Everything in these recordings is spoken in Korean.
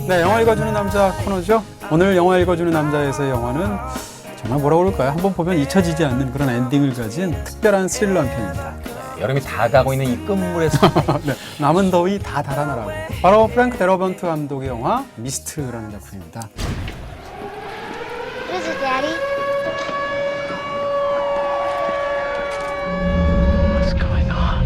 네, 영화 읽어주는 남자 코너죠. 오늘 영화 읽어주는 남자에서의 영화는 정말 뭐라고 그럴까요? 한번 보면 잊혀지지 않는 그런 엔딩을 가진 특별한 스릴러 한 편입니다. 여름이 다 가고 있는 이 끝물에서 네, 남은 더위 다 달아나라고. 바로 프랭크 데러번트 감독의 영화 미스트라는 작품입니다. What is it, Daddy? What's going on?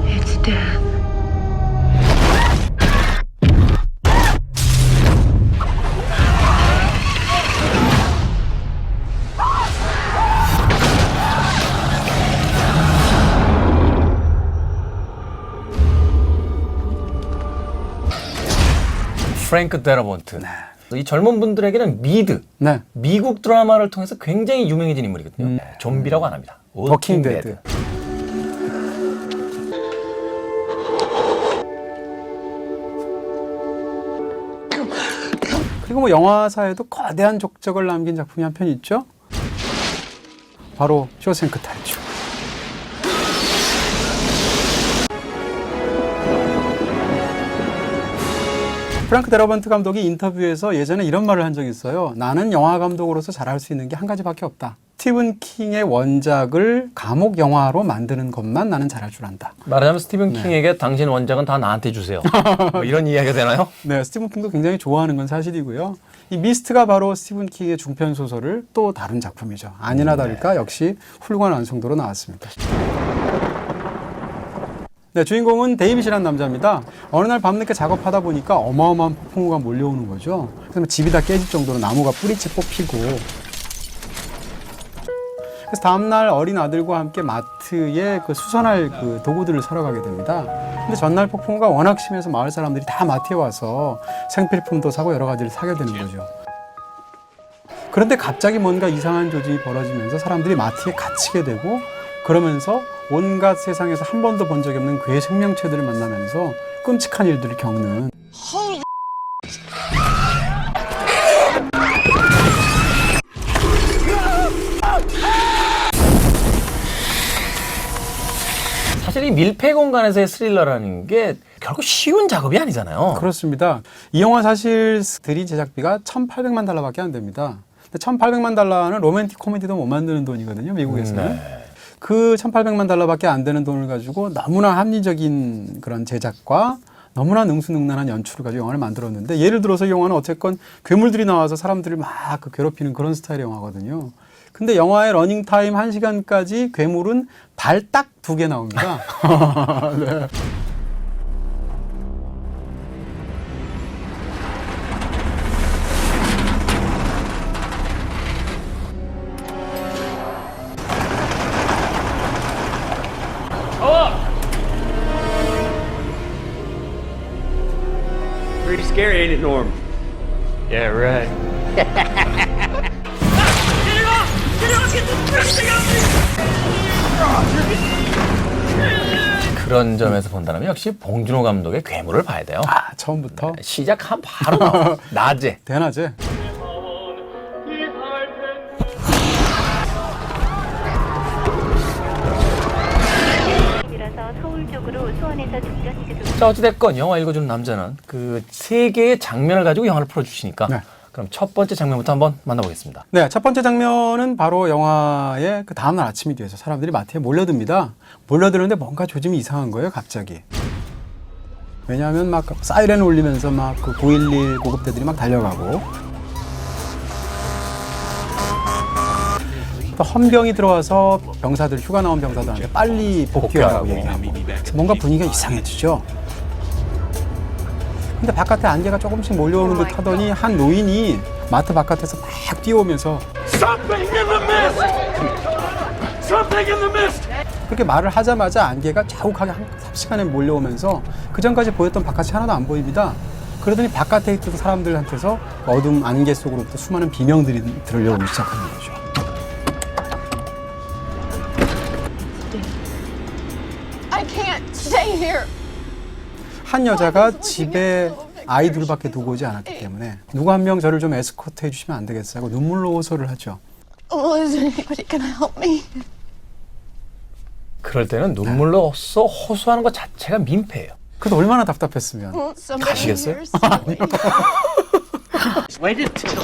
It's death. 프랭크 데러번트. 이 젊은 분들에게는 미드, 네, 미국 드라마를 통해서 굉장히 유명해진 인물이거든요. 좀비라고 안 합니다. 워킹 데드. 그리고 뭐 영화사에도 거대한 족적을 남긴 작품이 한 편 있죠. 바로 쇼생크 탈출. 프랭크 데러번트 감독이 인터뷰에서 예전에 이런 말을 한 적이 있어요. 나는 영화 감독으로서 잘할 수 있는 게 한 가지밖에 없다. 스티븐 킹의 원작을 감옥 영화로 만드는 것만 나는 잘할 줄 안다. 말하자면 스티븐 킹에게 당신 원작은 다 나한테 주세요. 뭐 이런 이야기가 되나요? 네, 스티븐 킹도 굉장히 좋아하는 건 사실이고요. 이 미스트가 바로 스티븐 킹의 중편 소설을 또 다룬 작품이죠. 아니나 다를까 역시 훌륭한 완성도로 나왔습니다. 네, 주인공은 데이빗이라는 남자입니다. 어느 날 밤늦게 작업하다 보니까 어마어마한 폭풍우가 몰려오는 거죠. 그래서 집이 다 깨질 정도로 나무가 뿌리째 뽑히고. 그래서 다음날 어린 아들과 함께 마트에 그 수선할 그 도구들을 사러 가게 됩니다. 근데 전날 폭풍우가 워낙 심해서 마을 사람들이 다 마트에 와서 생필품도 사고 여러 가지를 사게 되는 거죠. 그런데 갑자기 뭔가 이상한 조짐이 벌어지면서 사람들이 마트에 갇히게 되고, 그러면서 온갖 세상에서 한 번도 본 적이 없는 괴 생명체들을 만나면서 끔찍한 일들을 겪는. 사실 이 밀폐 공간에서의 스릴러라는 게 결국 쉬운 작업이 아니잖아요. 그렇습니다. 이 영화 사실 들인 제작비가 1,800만 달러밖에 안 됩니다. 근데 1,800만 달러는 로맨틱 코미디도 못 만드는 돈이거든요, 미국에서는. 네. 그 1,800만 달러밖에 안 되는 돈을 가지고 너무나 합리적인 그런 제작과 너무나 능수능란한 연출을 가지고 영화를 만들었는데, 예를 들어서 이 영화는 어쨌건 괴물들이 나와서 사람들을 막 괴롭히는 그런 스타일의 영화거든요. 근데 영화의 러닝타임 1시간까지 괴물은 발 딱 2개 나옵니다. 네. Pretty scary, ain't it, Norm? Yeah, right. 그런 점에서 본다면 역시 봉준호 감독의 괴물을 봐야 돼요. 아, 처음부터 시작한 바로 나와. 낮에. 대낮에. 이라서 서울 쪽으로 수원에서 중전시켜서 자, 어찌됐건 영화 읽어주는 남자는 그 세 개의 장면을 가지고 영화를 풀어주시니까 네. 그럼 첫 번째 장면부터 한번 만나보겠습니다. 네, 첫 번째 장면은 바로 영화의 그 다음날 아침이 돼서 사람들이 마트에 몰려듭니다. 몰려드는데 뭔가 조짐이 이상한 거예요, 갑자기. 왜냐하면 막 사이렌 울리면서 막 그 911 구급대들이 막 달려가고, 또 헌병이 들어와서 병사들, 휴가 나온 병사들한테 빨리 복귀하라고 얘기하고, 그래서 뭔가 분위기가 이상해지죠. 근데 바깥에 안개가 조금씩 몰려오는 듯 하더니 한 노인이 마트 바깥에서 막 뛰어오면서 Something in the mist! Something in the mist! 그렇게 말을 하자마자 안개가 자욱하게 한 삽시간에 몰려오면서 그 전까지 보였던 바깥이 하나도 안 보입니다. 그러더니 바깥에 있던 사람들한테서 어둠 안개 속으로부터 수많은 비명들이 들려오기 시작하는 거죠. I can't stay here. 한 여자가 집에 아이들밖에 두고 오지 않았기 때문에 누구 한 명 저를 좀 에스코트 해주시면 안 되겠어요 하고 눈물로 호소를 하죠. Oh, is anybody gonna help me? 그럴 때는 눈물로 호소하는 것 자체가 민폐예요. 그래도 얼마나 답답했으면. Somebody 가시겠어요? here save me. Wait until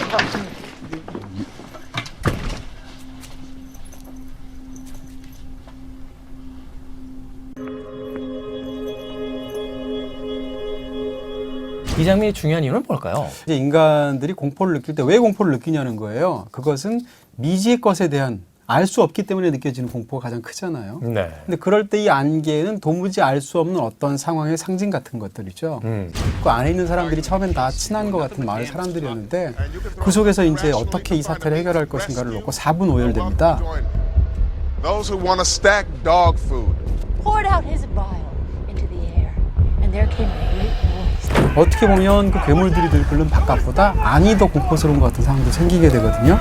이 장면이 중요한 이유는 뭘까요? 이제 인간들이 공포를 느낄 때 왜 공포를 느끼냐는 거예요. 그것은 미지의 것에 대한 알 수 없기 때문에 느껴지는 공포가 가장 크잖아요. 네. 근데 그럴 때 이 안개는 도무지 알 수 없는 어떤 상황의 상징 같은 것들이죠. 그 안에 있는 사람들이 처음엔 다 친한 것 같은 마을 사람들이었는데 그 속에서 이제 어떻게 이 사태를 해결할 것인가를 놓고 4분 오열됩니다. Those who want to stack dog food. poured out his vial into the air, and there came a great noise. 어떻게 보면 그 괴물들이 들끓는 바깥보다 안이 더 공포스러운 것 같은 상황도 생기게 되거든요.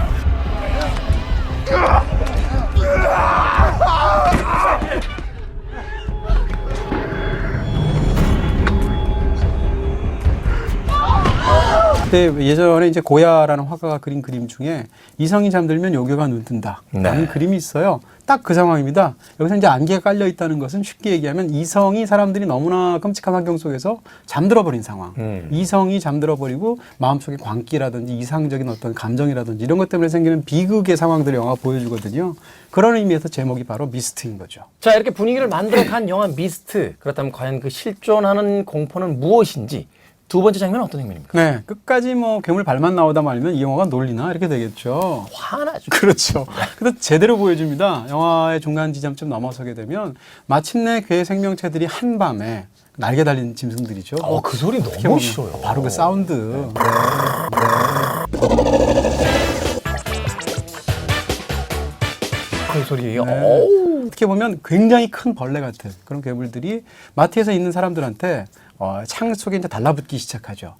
그때 예전에 이제 고야라는 화가가 그린 그림 중에 이성이 잠들면 요괴가 눈 뜬다 라는 그림이 있어요. 딱 그 상황입니다. 여기서 이제 안개가 깔려 있다는 것은 쉽게 얘기하면 이성이 사람들이 너무나 끔찍한 환경 속에서 잠들어 버린 상황. 이성이 잠들어 버리고 마음속에 광기라든지 이상적인 어떤 감정이라든지 이런 것 때문에 생기는 비극의 상황들을 영화가 보여주거든요. 그런 의미에서 제목이 바로 미스트인 거죠. 자, 이렇게 분위기를 만들어 간 영화 미스트. 그렇다면 과연 그 실존하는 공포는 무엇인지 두 번째 장면은 어떤 장면입니까? 네, 끝까지 뭐 괴물 발만 나오다 말면 이 영화가 논리나 이렇게 되겠죠. 화나죠. 그렇죠. 근데 제대로 보여줍니다. 영화의 중간 지점쯤 넘어서게 되면 마침내 괴 생명체들이 한밤에 날개 달린 짐승들이죠. 그 소리 어떻게 너무 보면 싫어요. 바로 그 사운드. 그 소리예요. 네. 어우. 어떻게 보면 굉장히 큰 벌레 같은 그런 괴물들이 마트에서 있는 사람들한테 창 속에 이제 달라붙기 시작하죠.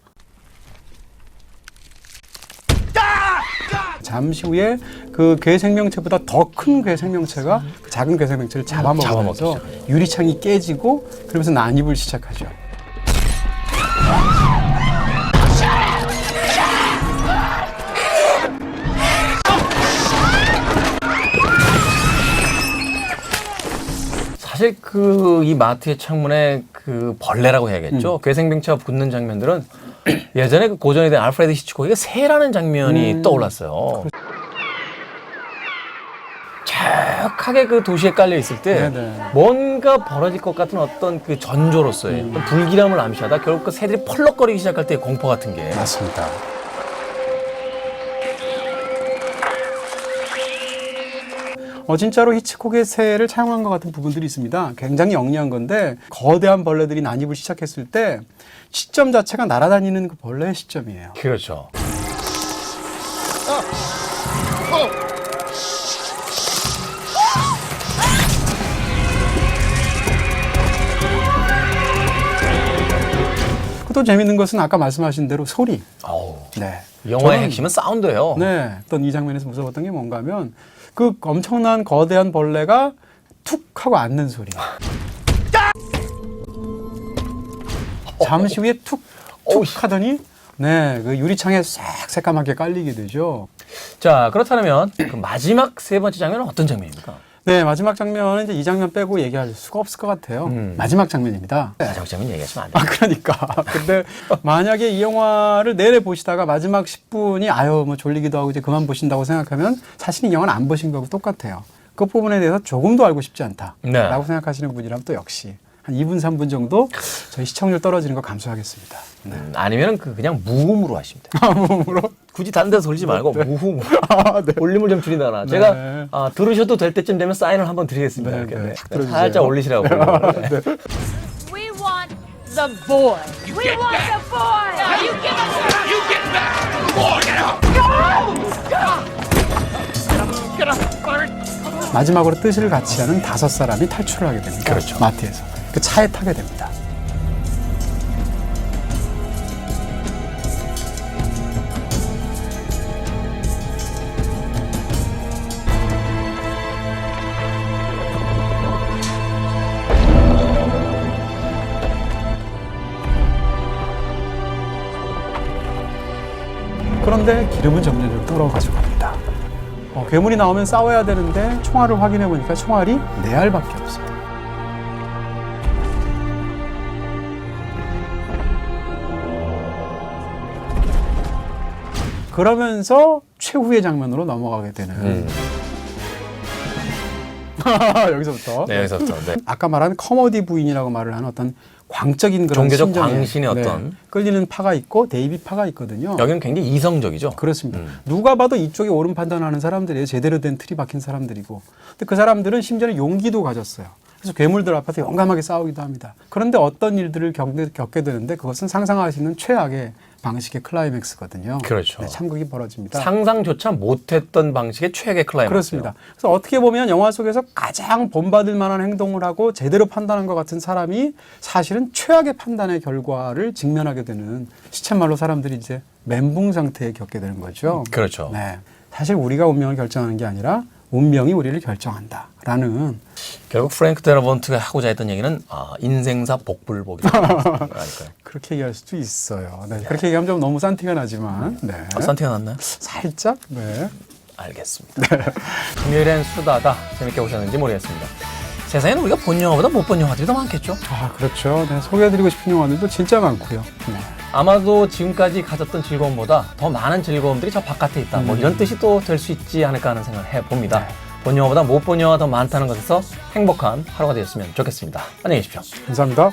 잠시 후에 그 괴 생명체보다 더 큰 괴 생명체가 그 작은 괴 생명체를 잡아먹으면서 유리창이 깨지고 그러면서 난입을 시작하죠. 사실 이 마트의 창문에 그 벌레라고 해야겠죠. 괴생명체가 붙는 장면들은 예전에 그 고전에 대한 알프레드 히치콕의 새라는 장면이 떠올랐어요. 쫙하게 그 도시에 깔려 있을 때 네네. 뭔가 벌어질 것 같은 어떤 그 전조로서의 어떤 불길함을 암시하다 결국 그 새들이 펄럭거리기 시작할 때의 공포 같은 게 맞습니다. 진짜로 히치콕의 새를 차용한 것 같은 부분들이 있습니다. 굉장히 영리한 건데 거대한 벌레들이 난입을 시작했을 때 시점 자체가 날아다니는 그 벌레의 시점이에요. 그렇죠. 또 재밌는 것은 아까 말씀하신 대로 소리. 어우, 네. 영화의 저는- 핵심은 사운드예요. 네. 어떤 이 장면에서 무서웠던 게 뭔가 하면 그 엄청난 거대한 벌레가 툭 하고 앉는 소리. 잠시 후에 툭 하더니 네, 그 유리창에 싹 새까맣게 깔리게 되죠. 자, 그렇다면 그 마지막 세 번째 장면은 어떤 장면입니까? 네, 마지막 장면은 이제 이 장면 빼고 얘기할 수가 없을 것 같아요. 마지막 장면입니다. 마지막 장면 얘기하시면 안 돼요. 그러니까. 근데 만약에 이 영화를 내내 보시다가 마지막 10분이 아유, 뭐 졸리기도 하고 이제 그만 보신다고 생각하면 사실 이 영화는 안 보신 거하고 똑같아요. 그 부분에 대해서 조금도 알고 싶지 않다라고 네. 생각하시는 분이라면 또 역시 한 2분, 3분 정도 저희 시청률 떨어지는 거 감수하겠습니다. 네. 아니면 그냥 무음으로 하시면 돼요. 몸으로? 굳이 다른 데서 돌리지 말고 무음으로. 볼륨을 좀 줄이다가 네. 제가 들으셔도 될 때쯤 되면 사인을 한번 드리겠습니다. 네, 이렇게. 네. 네. 들어주세요. 살짝 올리시라고. 네. We want the boy. We want the boy. Now you give us the You get back! Boy, get out! 마지막으로 뜻을 같이 하는 5사람이 탈출을 하게 됩니다. 그렇죠. 마트에서. 그 차에 타게 됩니다. 그런데 기름은 점점 떨어가지고 갑니다. 괴물이 나오면 싸워야 되는데 총알을 확인해 보니까 총알이 4알밖에 없어요. 그러면서 최후의 장면으로 넘어가게 되는 여기서부터 네, 여기서부터. 네. 아까 말한 커머디 부인이라고 말을 하는 어떤 광적인 그런 종교적 심정에, 광신의 어떤 끌리는 파가 있고 데이비 파가 있거든요. 여기는 굉장히 이성적이죠. 그렇습니다. 누가 봐도 이쪽에 옳은 판단하는 사람들이에요. 제대로 된 틀이 박힌 사람들이고. 근데 그 사람들은 심지어는 용기도 가졌어요. 그래서 괴물들 앞에서 용감하게 싸우기도 합니다. 그런데 어떤 일들을 겪게 되는데 그것은 상상할 수 있는 최악의 방식의 클라이맥스거든요. 그렇죠. 네, 참극이 벌어집니다. 상상조차 못했던 방식의 최악의 클라이맥스. 그렇습니다. 그래서 어떻게 보면 영화 속에서 가장 본받을 만한 행동을 하고 제대로 판단한 것 같은 사람이 사실은 최악의 판단의 결과를 직면하게 되는 시쳇말로 사람들이 이제 멘붕 상태에 겪게 되는 거죠. 그렇죠. 네. 사실 우리가 운명을 결정하는 게 아니라 운명이 우리를 결정한다라는 결국 프랭크 데라본트가 하고자 했던 얘기는 인생사 복불복이라고 할까요? 그렇게 얘기할 수도 있어요. 네. 그렇게 얘기하면 좀 너무 싼티가 나지만 네. 산티가 났나요? 살짝 네. 알겠습니다. 금요일엔 수다다 재밌게 보셨는지 모르겠습니다. 세상에는 우리가 본 영화보다 못 본 영화들이 더 많겠죠? 아 그렇죠. 네. 소개해드리고 싶은 영화들도 진짜 많고요. 네. 아마도 지금까지 가졌던 즐거움보다 더 많은 즐거움들이 저 바깥에 있다. 뭐 이런 뜻이 또 될 수 있지 않을까 하는 생각을 해봅니다. 본 영화보다 못 본 영화 더 많다는 것에서 행복한 하루가 되었으면 좋겠습니다. 안녕히 계십시오. 감사합니다.